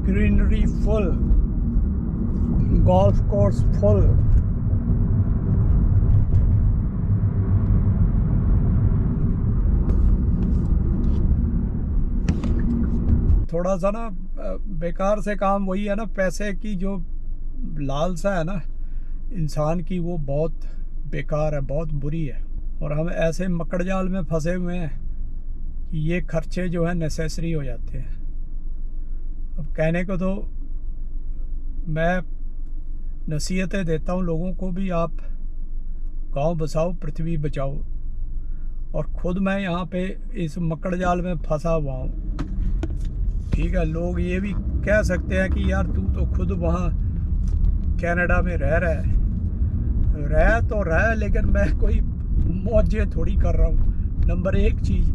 Greenery full, golf course full. थोड़ा सा ना बेकार से काम वही है ना, पैसे की जो लालसा है ना इंसान की, वो बहुत बेकार है, बहुत बुरी है। और हम ऐसे मकड़ जाल में फंसे हुए हैं कि ये खर्चे जो हैं नेसेसरी हो जाते हैं। अब कहने को तो मैं नसीहतें देता हूँ लोगों को भी, आप गांव बसाओ पृथ्वी बचाओ, और ख़ुद मैं यहाँ पे इस मकड़ जाल में फंसा हुआ हूँ। ठीक है, लोग ये भी कह सकते हैं कि यार तू तो खुद वहाँ कनाडा में रह तो रहा है, लेकिन मैं कोई मौजें थोड़ी कर रहा हूँ। नंबर एक चीज़।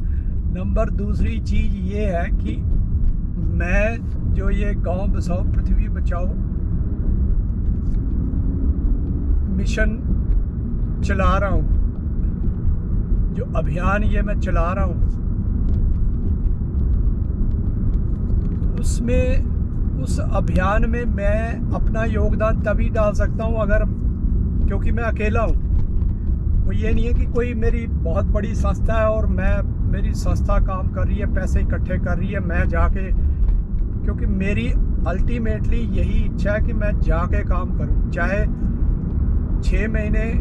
नंबर दूसरी चीज़ ये है कि मैं जो ये गांव बसाओ पृथ्वी बचाओ मिशन चला रहा हूँ, जो अभियान ये मैं चला रहा हूँ, उस अभियान में मैं अपना योगदान तभी डाल सकता हूँ अगर, क्योंकि मैं अकेला हूँ। वो ये नहीं है कि कोई मेरी बहुत बड़ी संस्था है और मेरी संस्था काम कर रही है, पैसे इकट्ठे कर रही है, मैं जाके, क्योंकि मेरी अल्टीमेटली यही इच्छा है कि मैं जाके काम करूँ, चाहे 6 महीने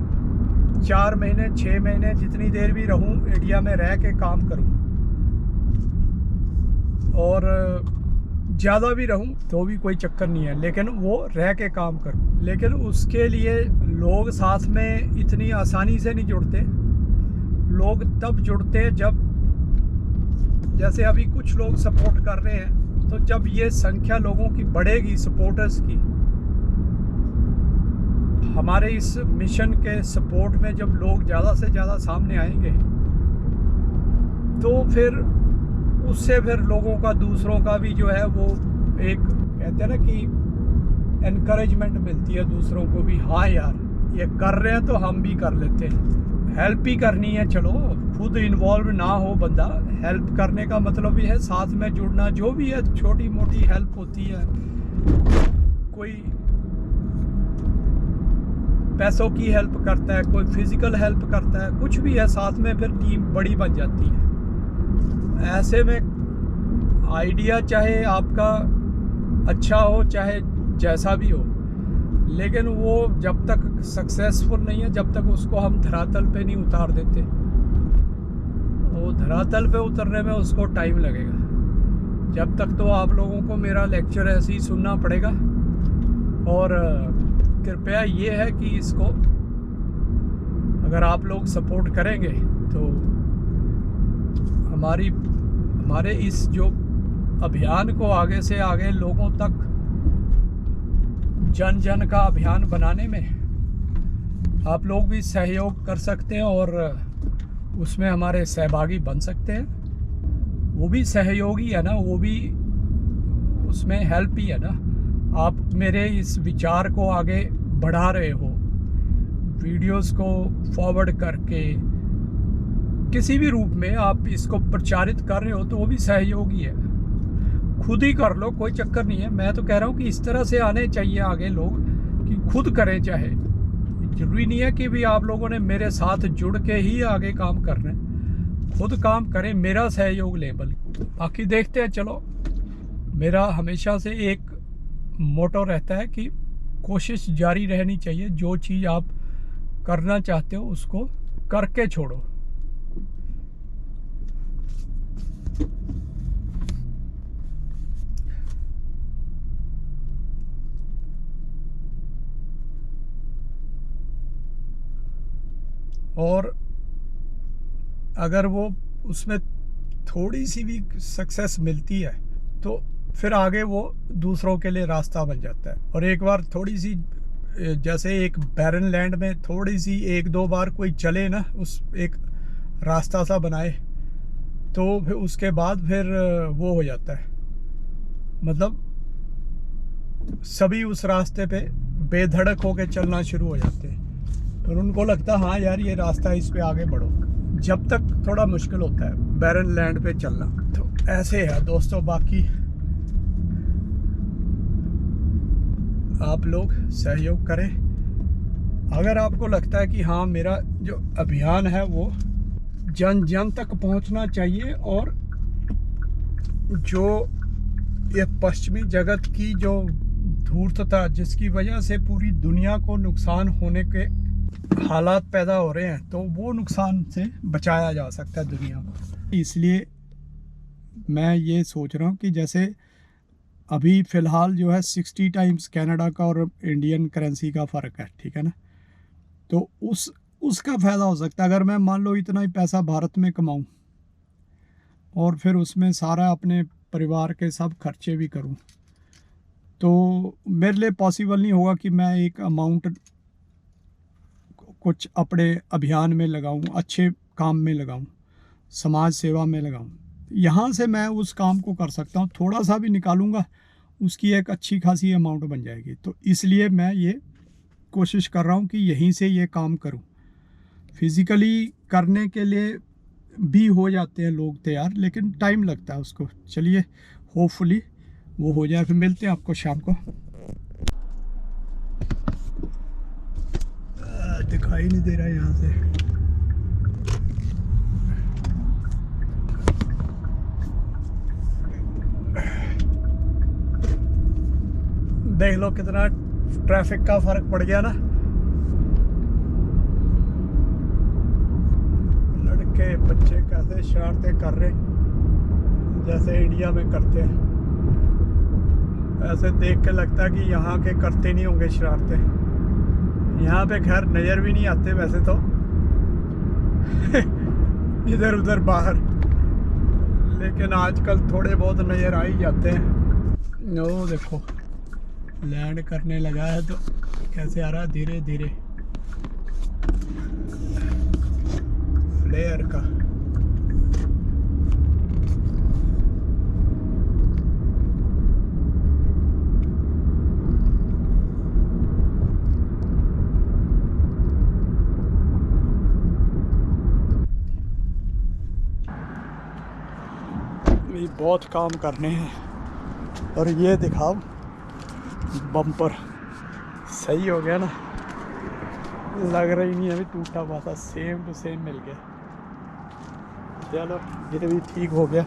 4 महीने 6 महीने जितनी देर भी रहूँ इंडिया में रह के काम करूँ, और ज़्यादा भी रहूं तो भी कोई चक्कर नहीं है, लेकिन वो रह के काम करूं। लेकिन उसके लिए लोग साथ में इतनी आसानी से नहीं जुड़ते। लोग तब जुड़ते हैं जब, जैसे अभी कुछ लोग सपोर्ट कर रहे हैं, तो जब ये संख्या लोगों की बढ़ेगी, सपोर्टर्स की, हमारे इस मिशन के सपोर्ट में जब लोग ज़्यादा से ज़्यादा सामने आएंगे, तो फिर उससे फिर लोगों का, दूसरों का भी जो है वो एक, कहते हैं ना कि एनकरेजमेंट मिलती है दूसरों को भी, हाँ यार ये कर रहे हैं तो हम भी कर लेते हैं। हेल्प ही करनी है, चलो खुद इन्वॉल्व ना हो बंदा, हेल्प करने का मतलब ही है साथ में जुड़ना, जो भी है छोटी मोटी हेल्प होती है, कोई पैसों की हेल्प करता है, कोई फिजिकल हेल्प करता है, कुछ भी है, साथ में फिर टीम बड़ी बन जाती है। ऐसे में आइडिया चाहे आपका अच्छा हो चाहे जैसा भी हो, लेकिन वो जब तक सक्सेसफुल नहीं है, जब तक उसको हम धरातल पे नहीं उतार देते, वो धरातल पे उतरने में उसको टाइम लगेगा। जब तक तो आप लोगों को मेरा लेक्चर ऐसे ही सुनना पड़ेगा। और कृपया ये है कि इसको अगर आप लोग सपोर्ट करेंगे तो हमारे इस जो अभियान को आगे से आगे लोगों तक, जन जन का अभियान बनाने में आप लोग भी सहयोग कर सकते हैं और उसमें हमारे सहभागी बन सकते हैं। वो भी सहयोगी है ना, वो भी उसमें हेल्प ही है ना। आप मेरे इस विचार को आगे बढ़ा रहे हो, वीडियोस को फॉरवर्ड करके किसी भी रूप में आप इसको प्रचारित कर रहे हो, तो वो भी सहयोगी है। खुद ही कर लो, कोई चक्कर नहीं है। मैं तो कह रहा हूँ कि इस तरह से आने चाहिए आगे लोग, कि खुद करें, चाहे जरूरी नहीं है कि भी आप लोगों ने मेरे साथ जुड़ के ही आगे काम करना है, खुद काम करें, मेरा सहयोग लें। बाकी देखते हैं। चलो, मेरा हमेशा से एक मोटो रहता है कि कोशिश जारी रहनी चाहिए, जो चीज़ आप करना चाहते हो उसको करके छोड़ो। और अगर वो उसमें थोड़ी सी भी सक्सेस मिलती है तो फिर आगे वो दूसरों के लिए रास्ता बन जाता है। और एक बार थोड़ी सी, जैसे एक बैरन लैंड में थोड़ी सी 1-2 बार कोई चले ना, उस एक रास्ता सा बनाए, तो फिर उसके बाद फिर वो हो जाता है, मतलब सभी उस रास्ते पे बेधड़क होके चलना शुरू हो जाते हैं। और उनको लगता है हाँ यार ये रास्ता, इस पे आगे बढ़ो। जब तक थोड़ा मुश्किल होता है बैरन लैंड पे चलना। तो ऐसे है दोस्तों। बाकी आप लोग सहयोग करें। अगर आपको लगता है कि हाँ मेरा जो अभियान है वो जन जन तक पहुंचना चाहिए और जो ये पश्चिमी जगत की जो धूर्तता जिसकी वजह से पूरी दुनिया को नुकसान होने के हालात पैदा हो रहे हैं, तो वो नुकसान से बचाया जा सकता है दुनिया को। इसलिए मैं ये सोच रहा हूँ कि जैसे अभी फ़िलहाल जो है 60 टाइम्स कनाडा का और इंडियन करेंसी का फ़र्क है, ठीक है ना, तो उसका फ़ायदा हो सकता है। अगर मैं मान लो इतना ही पैसा भारत में कमाऊँ और फिर उसमें सारा अपने परिवार के सब खर्चे भी करूं, तो मेरे लिए पॉसिबल नहीं होगा कि मैं एक अमाउंट कुछ अपने अभियान में लगाऊं, अच्छे काम में लगाऊं, समाज सेवा में लगाऊं। यहाँ से मैं उस काम को कर सकता हूं, थोड़ा सा भी निकालूंगा उसकी एक अच्छी खासी अमाउंट बन जाएगी। तो इसलिए मैं ये कोशिश कर रहा हूं कि यहीं से ये काम करूं। फिज़िकली करने के लिए भी हो जाते हैं लोग तैयार, लेकिन टाइम लगता है उसको। चलिए होपफुली वो हो जाए। फिर मिलते हैं आपको शाम को। दिखाई नहीं दे रहा है यहाँ से। देख लो कितना ट्रैफिक का फर्क पड़ गया ना। लड़के बच्चे कैसे शरारतें कर रहे जैसे इंडिया में करते हैं। ऐसे देख के लगता है कि यहाँ के करते नहीं होंगे शरारतें। यहाँ पे खैर नज़र भी नहीं आते वैसे तो इधर उधर बाहर, लेकिन आजकल थोड़े बहुत नज़र आ ही जाते हैं। ओ देखो लैंड करने लगा है तो कैसे आ रहा है धीरे धीरे फ्लेयर का। बहुत काम करने हैं। और ये दिखाओ बम्पर सही हो गया ना, लग रही नहीं अभी टूटा हुआ था, सेम टू सेम मिल गया। चलो ये भी ठीक हो गया।